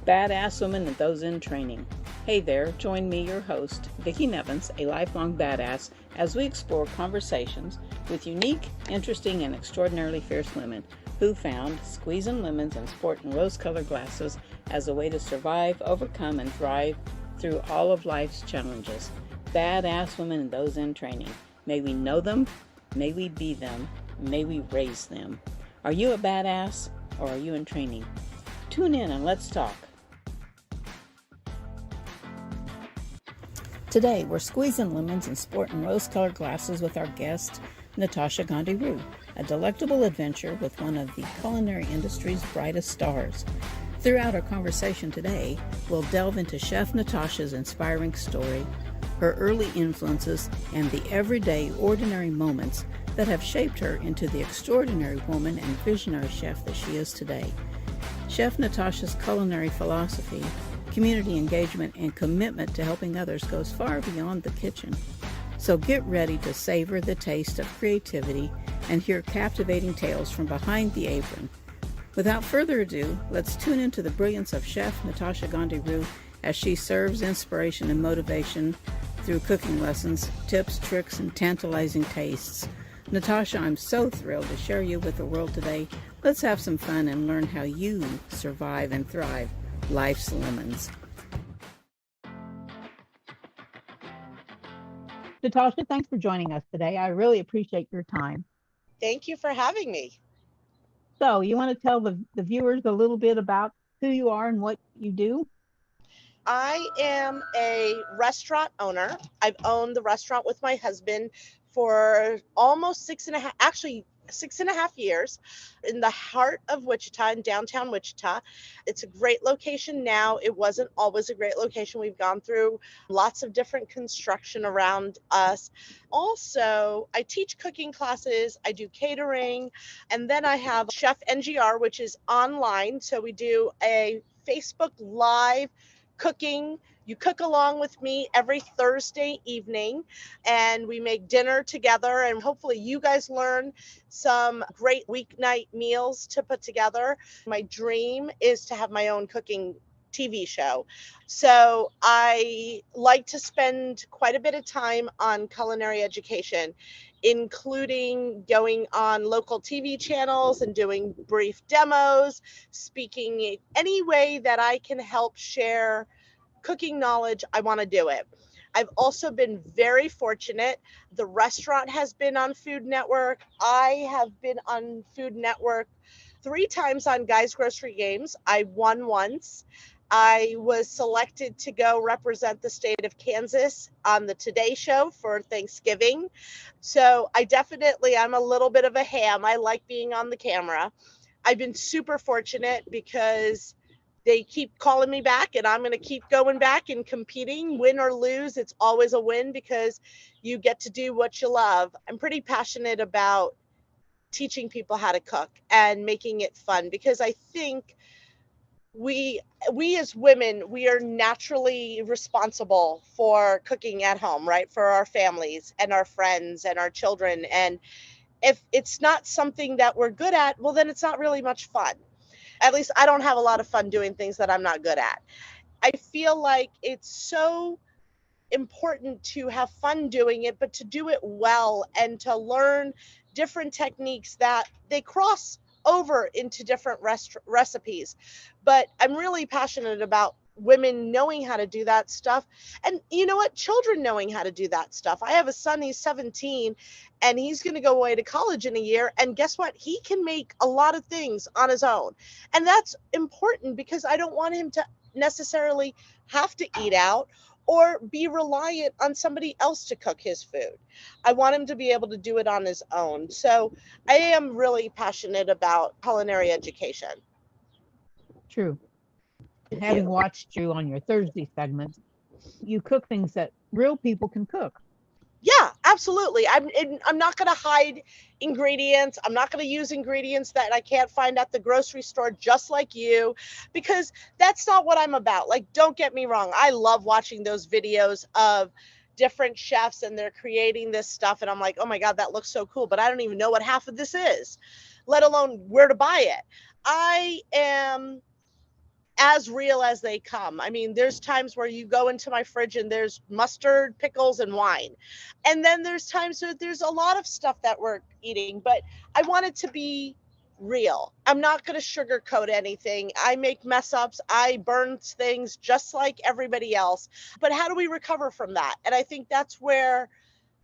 Badass women and those in training. Hey there, join me, your host, Vicki Nevins, a lifelong badass, as we explore conversations with unique, interesting, and extraordinarily fierce women who found squeezing lemons and sporting rose-colored glasses as a way to survive, overcome, and thrive through all of life's challenges. Badass women and those in training. May we know them, may we be them, may we raise them. Are you a badass or are you in training? Tune in and let's talk. Today, we're squeezing lemons and sporting rose-colored glasses with our guest, Natasha Gandhi-Rue, a delectable adventure with one of the culinary industry's brightest stars. Throughout our conversation today, we'll delve into Chef Natasha's inspiring story, her early influences, and the everyday, ordinary moments that have shaped her into the extraordinary woman and visionary chef that she is today. Chef Natasha's culinary philosophy, community engagement, and commitment to helping others goes far beyond the kitchen. So get ready to savor the taste of creativity and hear captivating tales from behind the apron. Without further ado, let's tune into the brilliance of Chef Natasha Gandhi-Rue as she serves inspiration and motivation through cooking lessons, tips, tricks, and tantalizing tastes. Natasha, I'm so thrilled to share you with the world today. Let's have some fun and learn how you survive and thrive life's lemons. Natasha, thanks for joining us today. I really appreciate your time. Thank you for having me. So, you want to tell the viewers a little bit about who you are and what you do? I am a restaurant owner. I've owned the restaurant with my husband for almost 6.5 years in the heart of Wichita, in downtown Wichita. It's a great location now. It wasn't always a great location. We've gone through lots of different construction around us. Also, I teach cooking classes, I do catering, and then I have Chef NGR, which is online. So we do a Facebook Live cooking. You cook along with me every Thursday evening, and we make dinner together, and hopefully you guys learn some great weeknight meals to put together. My dream is to have my own cooking TV show. So I like to spend quite a bit of time on culinary education, including going on local TV channels and doing brief demos, speaking any way that I can help share cooking knowledge. I want to do it. I've also been very fortunate. The restaurant has been on Food Network. I have been on Food Network 3 times on Guys Grocery Games. I won once. I was selected to go represent the state of Kansas on the Today Show for Thanksgiving. So I'm a little bit of a ham. I like being on the camera. I've been super fortunate because they keep calling me back, and I'm going to keep going back and competing. Win or lose, it's always a win because you get to do what you love. I'm pretty passionate about teaching people how to cook and making it fun, because I think we as women, we are naturally responsible for cooking at home, right? For our families and our friends and our children. And if it's not something that we're good at, well, then it's not really much fun. At least I don't have a lot of fun doing things that I'm not good at. I feel like it's so important to have fun doing it, but to do it well and to learn different techniques that they cross over into different recipes. But I'm really passionate about women knowing how to do that stuff. And you know what? Children knowing how to do that stuff. I have a son, he's 17, and he's going to go away to college in a year. And guess what? He can make a lot of things on his own. And that's important because I don't want him to necessarily have to eat out or be reliant on somebody else to cook his food. I want him to be able to do it on his own. So I am really passionate about culinary education. True. Having watched you on your Thursday segments, you cook things that real people can cook. Yeah, absolutely. I'm not going to hide ingredients. I'm not going to use ingredients that I can't find at the grocery store, just like you, because that's not what I'm about. Like, don't get me wrong. I love watching those videos of different chefs and they're creating this stuff. And I'm like, oh my God, that looks so cool. But I don't even know what half of this is, let alone where to buy it. I am as real as they come. I mean, there's times where you go into my fridge and there's mustard, pickles, and wine. And then there's times where there's a lot of stuff that we're eating, but I want it to be real. I'm not going to sugarcoat anything. I make mess ups. I burn things just like everybody else. But how do we recover from that? And I think that's where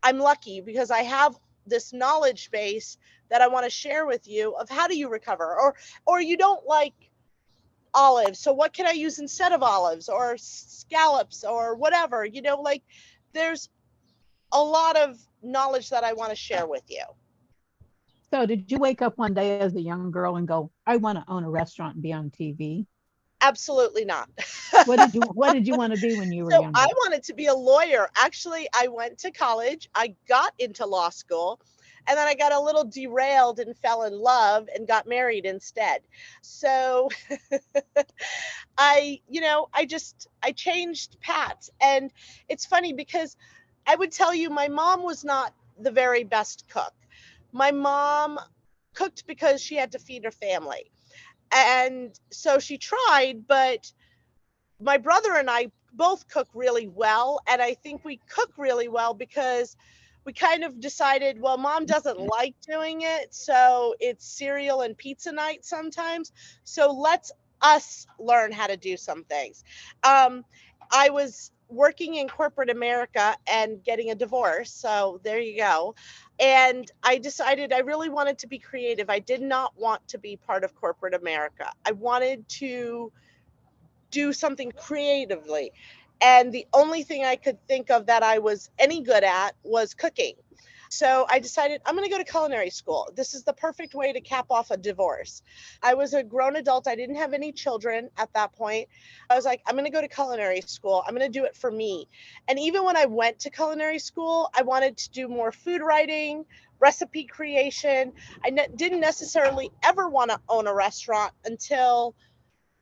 I'm lucky, because I have this knowledge base that I want to share with you of how do you recover, or you don't like olives, so what can I use instead of olives, or scallops, or whatever, like there's a lot of knowledge that I want to share with you. So, did you wake up one day as a young girl and go, "I want to own a restaurant and be on TV"? Absolutely not. What did you want to be when you were So I younger? wanted to be a lawyer. Actually, I went to college, I got into law school, and then I got a little derailed and fell in love and got married instead. So I changed paths. And it's funny because I would tell you my mom was not the very best cook. My mom cooked because she had to feed her family. And so she tried, but my brother and I both cook really well. And I think we cook really well because we kind of decided, well, mom doesn't like doing it. So it's cereal and pizza night sometimes. So let's us learn how to do some things. Um, I was working in corporate America and getting a divorce. So there you go. And I decided I really wanted to be creative. I did not want to be part of corporate America. I wanted to do something creatively. And the only thing I could think of that I was any good at was cooking. So I decided I'm going to go to culinary school. This is the perfect way to cap off a divorce. I was a grown adult. I didn't have any children at that point. I was like, I'm going to go to culinary school. I'm going to do it for me. And even when I went to culinary school, I wanted to do more food writing, recipe creation. Didn't necessarily ever want to own a restaurant until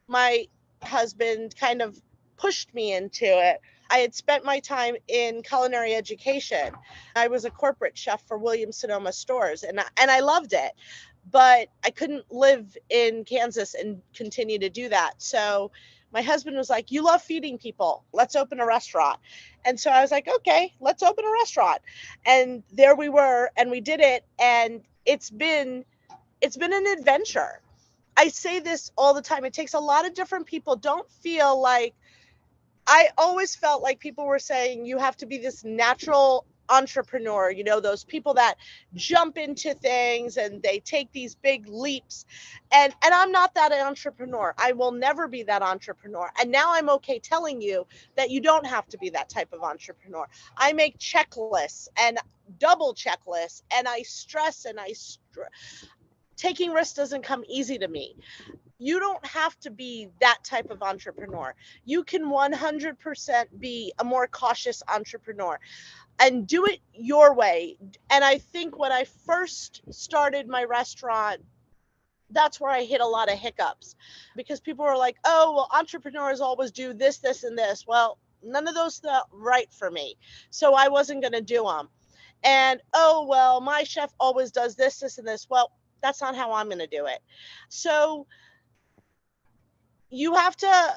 my husband kind of pushed me into it. I had spent my time in culinary education. I was a corporate chef for Williams Sonoma stores, and I loved it. But I couldn't live in Kansas and continue to do that. So my husband was like, "You love feeding people. Let's open a restaurant." And so I was like, "Okay, let's open a restaurant." And there we were, and we did it, and it's been an adventure. I say this all the time. It takes a lot of different people. Don't feel like, I always felt like people were saying you have to be this natural entrepreneur, those people that jump into things and they take these big leaps. And I'm not that entrepreneur. I will never be that entrepreneur. And now I'm okay telling you that you don't have to be that type of entrepreneur. I make checklists and double checklists, and I stress and taking risks doesn't come easy to me. You don't have to be that type of entrepreneur. You can 100% be a more cautious entrepreneur and do it your way. And I think when I first started my restaurant, that's where I hit a lot of hiccups, because people were like, "Oh, well, entrepreneurs always do this, this, and this." Well, none of those felt right for me. So I wasn't going to do them. And, "Oh, well, my chef always does this, this, and this." Well, that's not how I'm going to do it. So you have to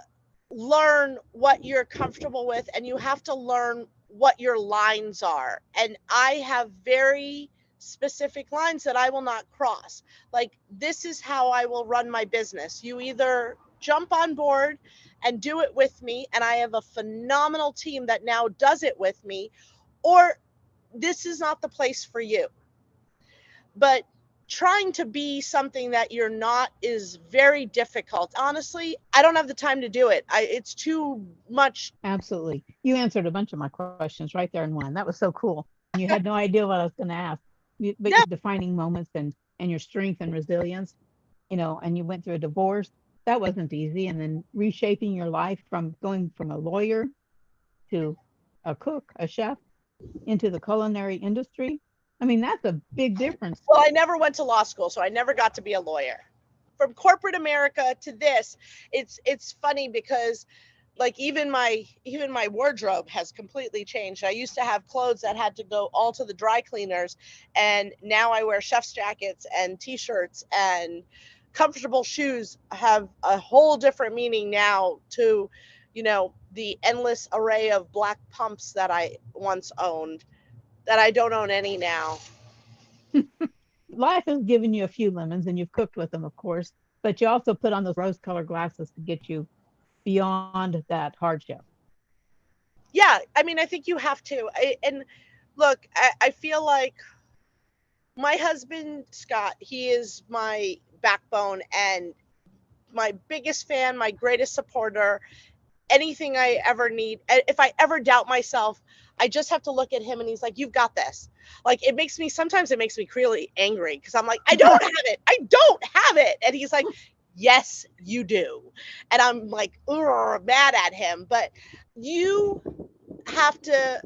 learn what you're comfortable with, and you have to learn what your lines are. And I have very specific lines that I will not cross. Like, this is how I will run my business. You either jump on board and do it with me, and I have a phenomenal team that now does it with me, or this is not the place for you. But trying to be something that you're not is very difficult. Honestly, I don't have the time to do it. It's too much. Absolutely. You answered a bunch of my questions right there in one. That was so cool. And you had no idea what I was going to ask. But No, defining moments and your strength and resilience, and you went through a divorce. That wasn't easy. And then reshaping your life from going from a lawyer to a cook, a chef, into the culinary industry. I mean, that's a big difference. well, I never went to law school, so I never got to be a lawyer. From corporate America to this, it's funny because, like, even my wardrobe has completely changed. I used to have clothes that had to go all to the dry cleaners, and now I wear chef's jackets and t-shirts and comfortable shoes have a whole different meaning now to, the endless array of black pumps that I once owned that I don't own any now. Life has given you a few lemons and you've cooked with them, of course, but you also put on those rose colored glasses to get you beyond that hardship. Yeah, I mean, I think you have to. And look, I feel like my husband, Scott, he is my backbone and my biggest fan, my greatest supporter. Anything I ever need, if I ever doubt myself, I just have to look at him and he's like, "You've got this." Like sometimes it makes me really angry because I'm like, "I don't have it. I don't have it." And he's like, "Yes, you do." And I'm like, "Ugh," mad at him, but you have to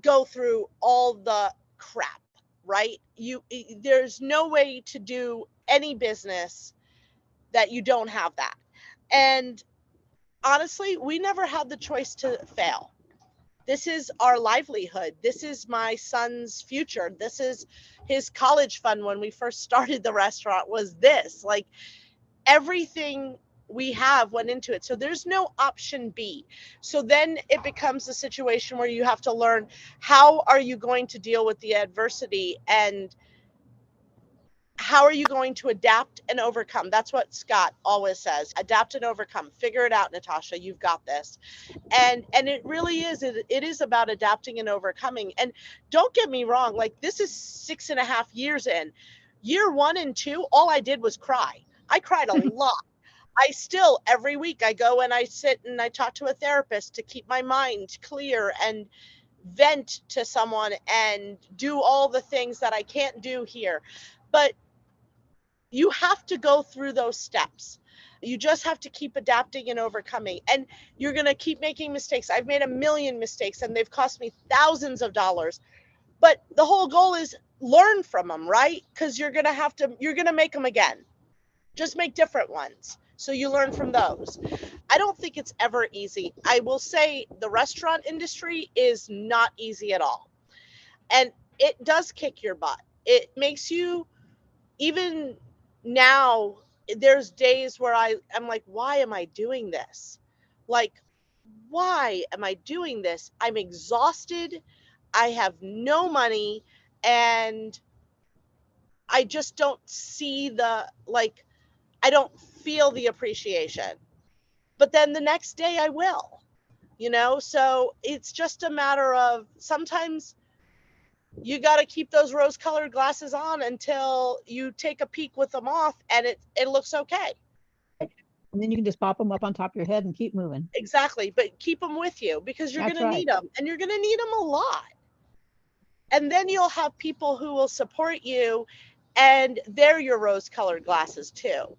go through all the crap, right? There's no way to do any business that you don't have that. And honestly, we never had the choice to fail. This is our livelihood. This is my son's future. This is his college fund when we first started the restaurant was this. Like everything we have went into it. So there's no option B. So then it becomes a situation where you have to learn how are you going to deal with the adversity and how are you going to adapt and overcome? That's what Scott always says. Adapt and overcome. Figure it out, Natasha. You've got this. And it really is. It is about adapting and overcoming. And don't get me wrong. Like this is 6.5 years in. Year 1 and 2, all I did was cry. I cried a lot. I still every week I go and I sit and I talk to a therapist to keep my mind clear and vent to someone and do all the things that I can't do here. But you have to go through those steps. You just have to keep adapting and overcoming. And you're going to keep making mistakes. I've made a million mistakes and they've cost me thousands of dollars. But the whole goal is learn from them, right? Because you're going to make them again. Just make different ones. So you learn from those. I don't think it's ever easy. I will say the restaurant industry is not easy at all. And it does kick your butt. It makes you even now there's days where I'm like, why am I doing this? Like, why am I doing this? I'm exhausted. I have no money and I just don't see I don't feel the appreciation. But then the next day I will. So it's just a matter of sometimes you got to keep those rose colored glasses on until you take a peek with them off and it looks okay. And then you can just pop them up on top of your head and keep moving. Exactly. But keep them with you because you're going That's to right. need them and you're going to need them a lot. And then you'll have people who will support you and they're your rose colored glasses too.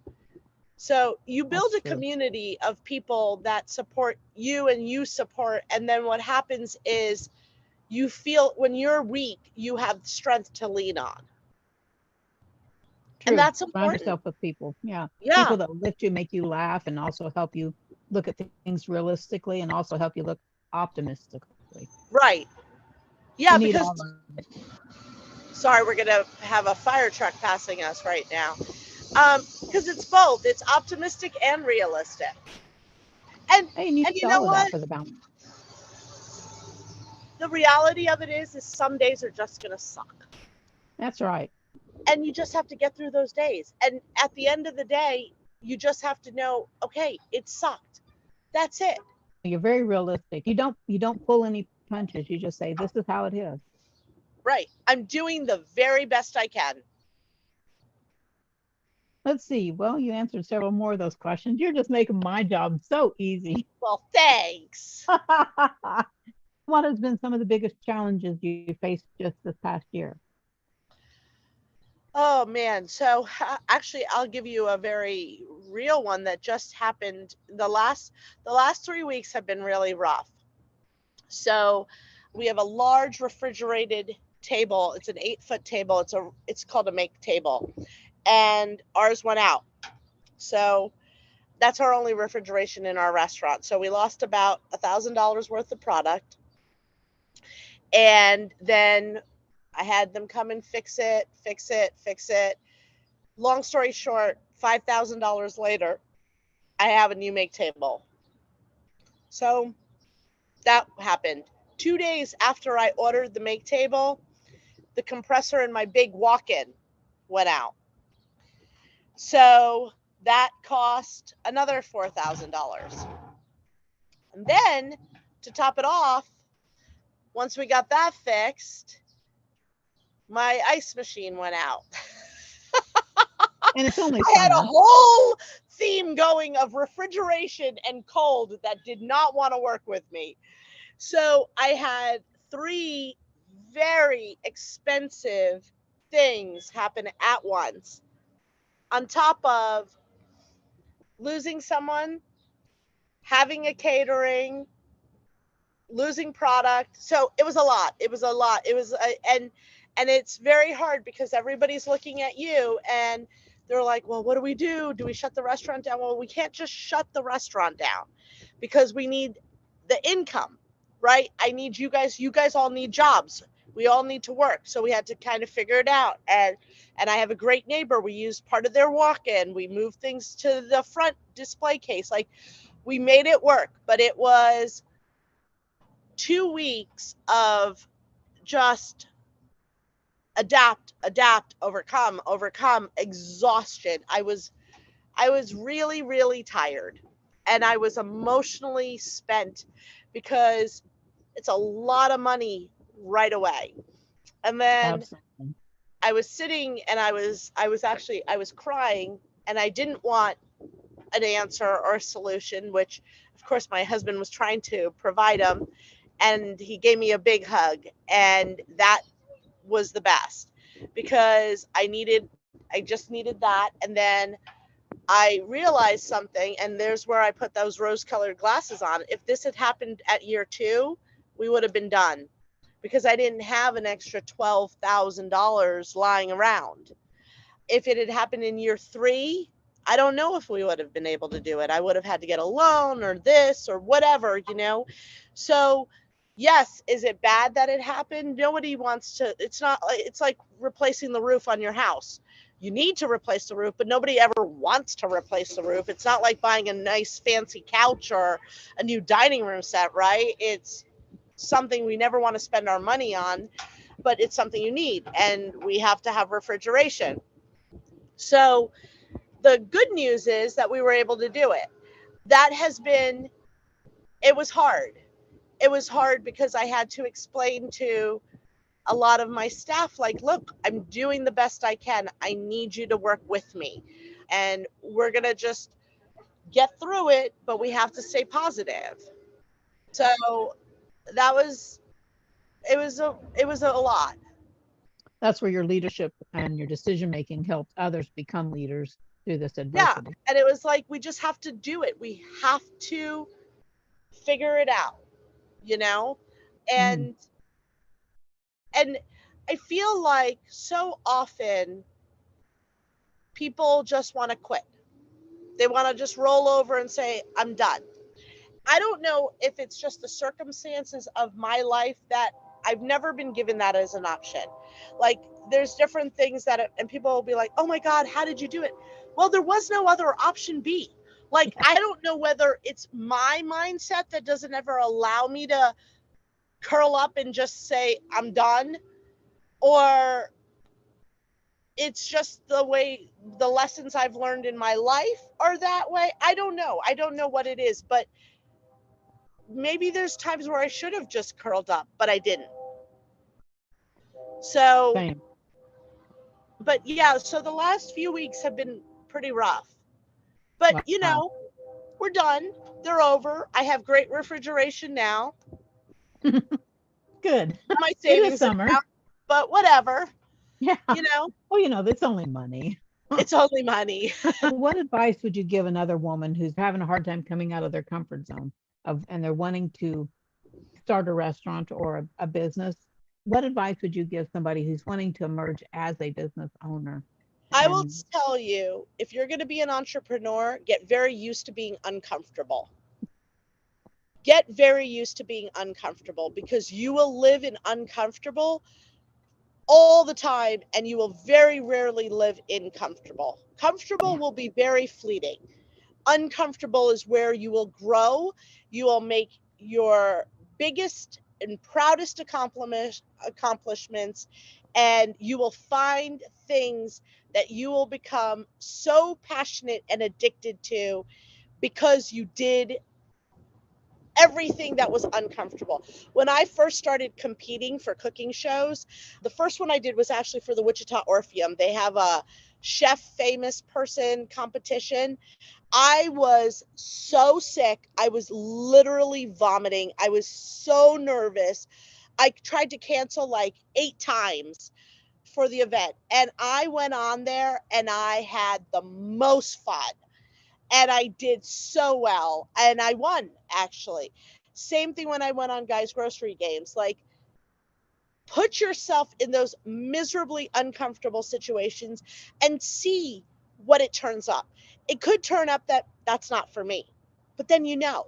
So you build That's a true. community of people that support you and you support. And then what happens is you feel when you're weak, you have strength to lean on. And True. that's Surround important. yourself with people. Yeah. Yeah. People that lift you, make you laugh, and also help you look at things realistically and also help you look optimistically. Right. You Yeah, need because all of it. sorry, we're gonna have a fire truck passing us right now. Because it's both. It's optimistic and realistic. And Hey, you and need you all know of that what? for the balance. The reality of it is some days are just gonna suck. That's right. And you just have to get through those days. And at the end of the day, you just have to know, okay, it sucked. That's it. You're very realistic. You don't pull any punches. You just say, this is how it is. Right. I'm doing the very best I can. Let's see. Well, you answered several more of those questions. You're just making my job so easy. Well, thanks. What has been some of the biggest challenges you faced just this past year? Oh man. So actually I'll give you a very real one that just happened. The last 3 weeks have been really rough. So we have a large refrigerated table. It's an 8-foot table. It's called a make table. And ours went out. So that's our only refrigeration in our restaurant. So we lost about $1,000 worth of product. And then I had them come and fix it. Long story short, $5,000 later, I have a new make table. So that happened. 2 days after I ordered the make table, the compressor in my big walk-in went out. So that cost another $4,000. And then to top it off, once we got that fixed, my ice machine went out. And it's only I had a summer. whole theme going of refrigeration and cold that did not want to work with me. So I had 3 very expensive things happen at once, on top of losing someone, having a catering, losing product. So it was a lot. It was a lot. It was and it's very hard because everybody's looking at you and they're like, well, what do we do? Do we shut the restaurant down? Well, we can't just shut the restaurant down because we need the income, right? I need you guys all need jobs. We all need to work. So we had to kind of figure it out. And I have a great neighbor. We used part of their walk-in. We moved things to the front display case. Like, we made it work, but it was 2 weeks of just adapt, overcome, exhaustion. I was really, really tired, and I was emotionally spent because it's a lot of money right away. And then Absolutely. I was sitting and I was crying, and I didn't want an answer or a solution, which of course my husband was trying to provide him, and he gave me a big hug, and that was the best because I just needed that. And then I realized something, and there's where I put those rose-colored glasses on. If this had happened at year 2, we would have been done because I didn't have an extra $12,000 lying around. If it had happened in year 3, I don't know if we would have been able to do it. I would have had to get a loan or this or whatever. So, yes, is it bad that it happened? Nobody wants to. It's not. It's like replacing the roof on your house. You need to replace the roof, but nobody ever wants to replace the roof. It's not like buying a nice fancy couch or a new dining room set, right? It's something we never want to spend our money on, but it's something you need, and we have to have refrigeration. So the good news is that we were able to do it. That has been, it was hard. It was hard because I had to explain to a lot of my staff, like, look, I'm doing the best I can. I need you to work with me. And we're going to just get through it, but we have to stay positive. So that was, it was a lot. That's where your leadership and your decision making helped others become leaders through this Yeah. adversity. And it was like, we just have to do it. We have to figure it out, you know? Mm, And and I feel like so often people just want to quit. They want to just roll over and say, I'm done. I don't know if it's just the circumstances of my life that I've never been given that as an option. Like, there's different things and people will be like, oh my God, how did you do it? Well, there was no other option B. Like, I don't know whether it's my mindset that doesn't ever allow me to curl up and just say, I'm done, or it's just the way the lessons I've learned in my life are that way. I don't know. I don't know what it is, but maybe there's times where I should have just curled up, but I didn't. So, same. but yeah, so the last few weeks have been pretty rough. But, Wow. we're done. They're over. I have great refrigeration now. Good. My It is savings summer. account, but whatever. Yeah. You know, Well, that's only money. it's only money. What advice would you give another woman who's having a hard time coming out of their comfort zone and they're wanting to start a restaurant or a business? What advice would you give somebody who's wanting to emerge as a business owner? I will And tell you, if you're going to be an entrepreneur, get very used to being uncomfortable. Get very used to being uncomfortable because you will live in uncomfortable all the time and you will very rarely live in comfortable. Comfortable will be very fleeting. Uncomfortable is where you will grow. You will make your biggest and proudest accomplishments, and you will find things that you will become so passionate and addicted to because you did everything that was uncomfortable. When I first started competing for cooking shows, the first one I did was actually for the Wichita Orpheum. They have a chef famous person competition. I was so sick. I was literally vomiting. I was so nervous. I tried to cancel like 8 times for the event. And I went on there and I had the most fun. And I did so well. And I won, actually. Same thing when I went on Guys Grocery Games. Like, put yourself in those miserably uncomfortable situations and see what it turns up. It could turn up that that's not for me, but then you know.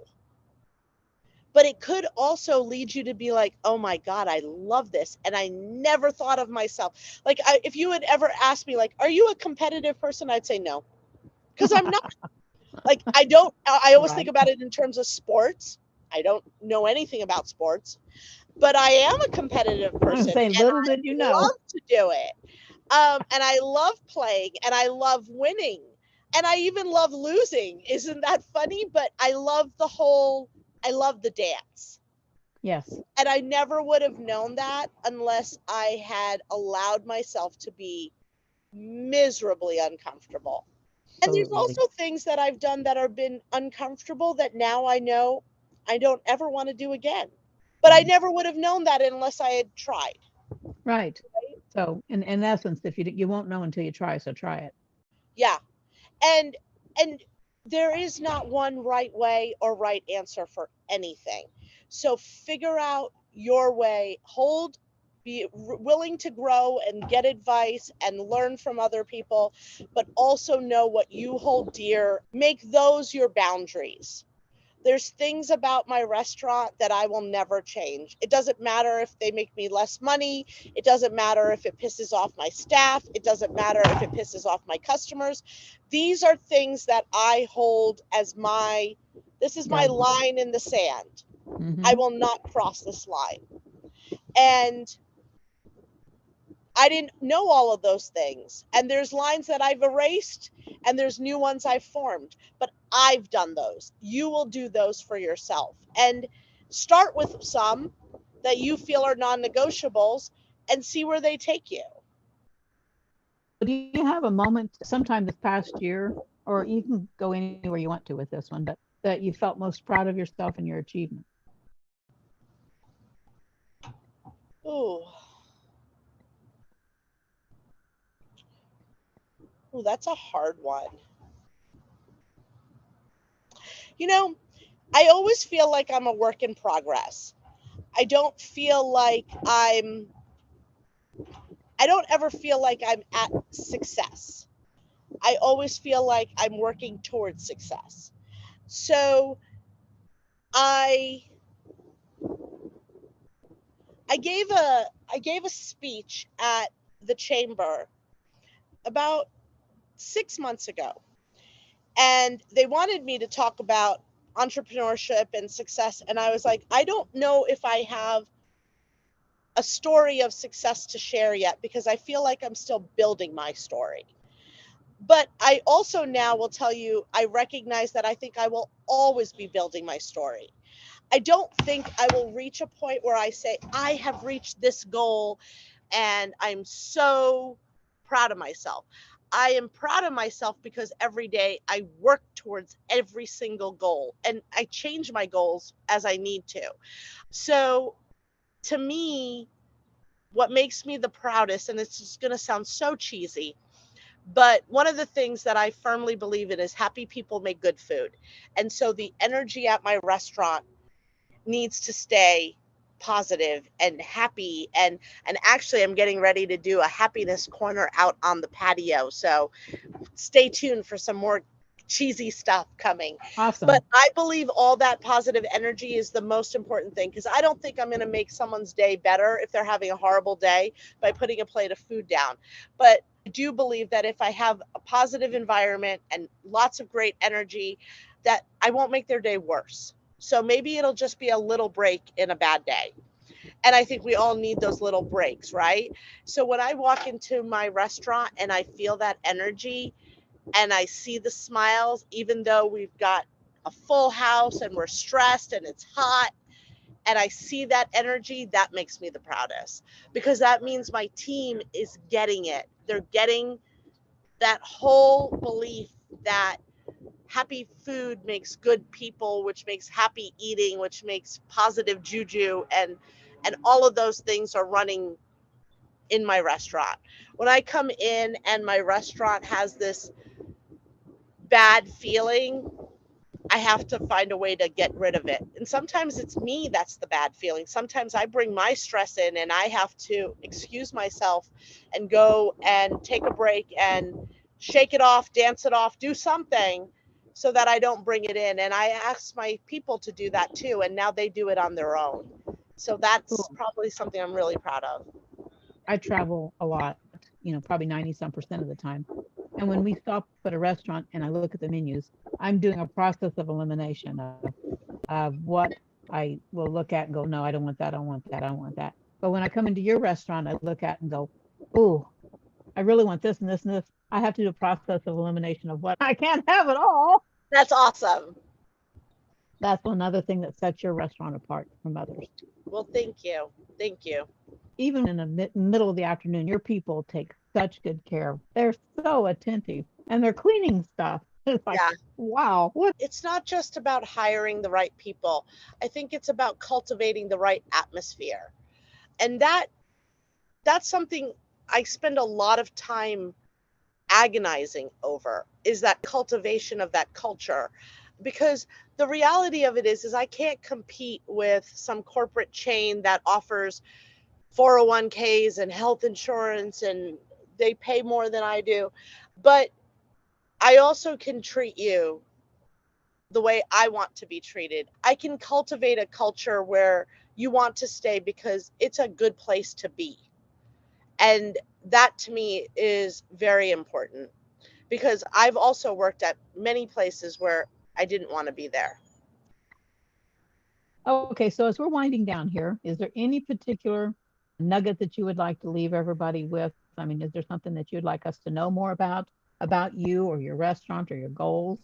But it could also lead you to be like, oh my God, I love this. And I never thought of myself. Like, if you had ever asked me, like, are you a competitive person? I'd say no, because I'm not. Like, I always think Right. about it in terms of sports. I don't know anything about sports, but I am a competitive I'm person saying, and little I did you know. love to do it. And I love playing and I love winning and I even love losing. Isn't that funny? But I love the dance. Yes, And I never would have known that unless I had allowed myself to be miserably uncomfortable. And there's totally. also things that I've done that have been uncomfortable that now I know I don't ever want to do again. But I never would have known that unless I had tried. Right. So, in essence, if you won't know until you try, so try it. Yeah. And and there is not one right way or right answer for anything. So figure out your way, be willing to grow and get advice and learn from other people, but also know what you hold dear. Make those your boundaries. There's things about my restaurant that I will never change. It doesn't matter if they make me less money. It doesn't matter if it pisses off my staff. It doesn't matter if it pisses off my customers. These are things that I hold as this is my Guidance. line in the sand. I Mm-hmm. will not cross this line. And I didn't know all of those things. And there's lines that I've erased and there's new ones I've formed, but I've done those. You will do those for yourself. And start with some that you feel are non negotiables and see where they take you. Do you have a moment sometime this past year, or you can go anywhere you want to with this one, but that you felt most proud of yourself and your achievement? Ooh, ooh, that's a hard one. You know, I always feel like I'm a work in progress. I don't feel like I don't ever feel like I'm at success. I always feel like I'm working towards success. So I I gave a speech at the chamber about 6 months ago, and they wanted me to talk about entrepreneurship and success, and I was like, I don't know if I have a story of success to share yet because I feel like I'm still building my story. But I also now will tell you I recognize that I think I will always be building my story. I don't think I will reach a point where I say, I have reached this goal and I'm so proud of myself. I am proud of myself because every day I work towards every single goal and I change my goals as I need to. So to me, what makes me the proudest, and it's just going to sound so cheesy, but one of the things that I firmly believe in is happy people make good food. And so the energy at my restaurant needs to stay positive and happy, and actually I'm getting ready to do a happiness corner out on the patio, so stay tuned for some more cheesy stuff coming. But Awesome. I believe all that positive energy is the most important thing because I don't think I'm going to make someone's day better if they're having a horrible day by putting a plate of food down, but I do believe that if I have a positive environment and lots of great energy, that I won't make their day worse. So maybe it'll just be a little break in a bad day. And I think we all need those little breaks, right? So when I walk into my restaurant and I feel that energy and I see the smiles, even though we've got a full house and we're stressed and it's hot, and I see that energy, that makes me the proudest, because that means my team is getting it. They're getting that whole belief that happy food makes good people, which makes happy eating, which makes positive juju, and all of those things are running in my restaurant. When I come in and my restaurant has this bad feeling, I have to find a way to get rid of it. And sometimes it's me that's the bad feeling. Sometimes I bring my stress in and I have to excuse myself and go and take a break and shake it off, dance it off, do something so that I don't bring it in. And I ask my people to do that too. And now they do it on their own. So that's Cool. probably something I'm really proud of. I travel a lot, probably 90 some percent of the time. And when we stop at a restaurant and I look at the menus, I'm doing a process of elimination of what I will look at and go, no, I don't want that. I don't want that. I don't want that. But when I come into your restaurant, I look at and go, oh, I really want this and this and this. I have to do a process of elimination of what I can't have it all. That's awesome. That's another thing that sets your restaurant apart from others. Well, thank you. Thank you. Even in the middle of the afternoon, your people take such good care of. They're so attentive and they're cleaning stuff. It's like, Yeah. wow, what? It's not just about hiring the right people. I think it's about cultivating the right atmosphere. And that's something I spend a lot of time agonizing over, is that cultivation of that culture. Because the reality of it is I can't compete with some corporate chain that offers 401ks and health insurance and they pay more than I do. But I also can treat you the way I want to be treated. I can cultivate a culture where you want to stay because it's a good place to be. And that to me is very important, because I've also worked at many places where I didn't want to be there. Okay, so as we're winding down here, is there any particular nugget that you would like to leave everybody with? I mean, is there something that you'd like us to know more about you or your restaurant or your goals?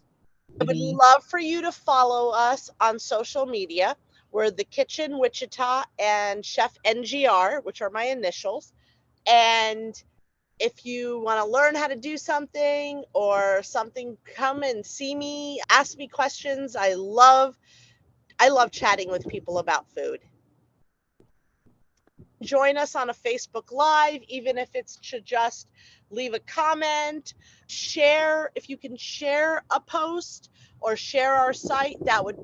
I would Maybe. love for you to follow us on social media. We're The Kitchen Wichita and Chef NGR, which are my initials. And if you want to learn how to do something or something, come and see me, ask me questions. I love chatting with people about food. Join us on a Facebook Live, even if it's to just leave a comment, share. If you can share a post or share our site, that would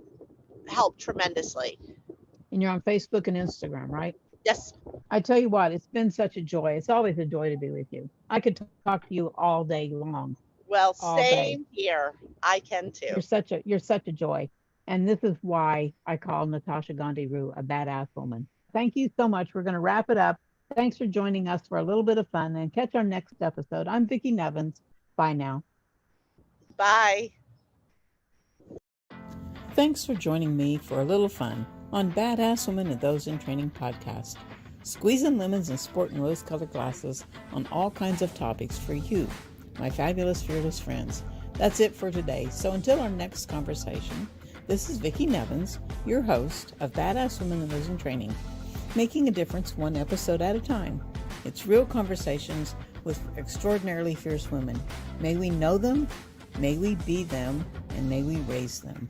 help tremendously. And you're on Facebook and Instagram, right? Yes. I tell you what, it's been such a joy. It's always a joy to be with you. I could talk to you all day long, Well, all day. same here. I can too. You're such a joy. And this is why I call Natasha Gandhi-Rue a badass woman. Thank you so much. We're going to wrap it up. Thanks for joining us for a little bit of fun, and catch our next episode. I'm Vicki Nevins. Bye now. Bye. Thanks for joining me for a little fun on Badass Women and Those in Training podcast. Squeezing lemons and sporting rose-colored glasses on all kinds of topics for you, my fabulous, fearless friends. That's it for today. So until our next conversation, this is Vicki Nevins, your host of Badass Women and Those in Training, making a difference one episode at a time. It's real conversations with extraordinarily fierce women. May we know them, may we be them, and may we raise them.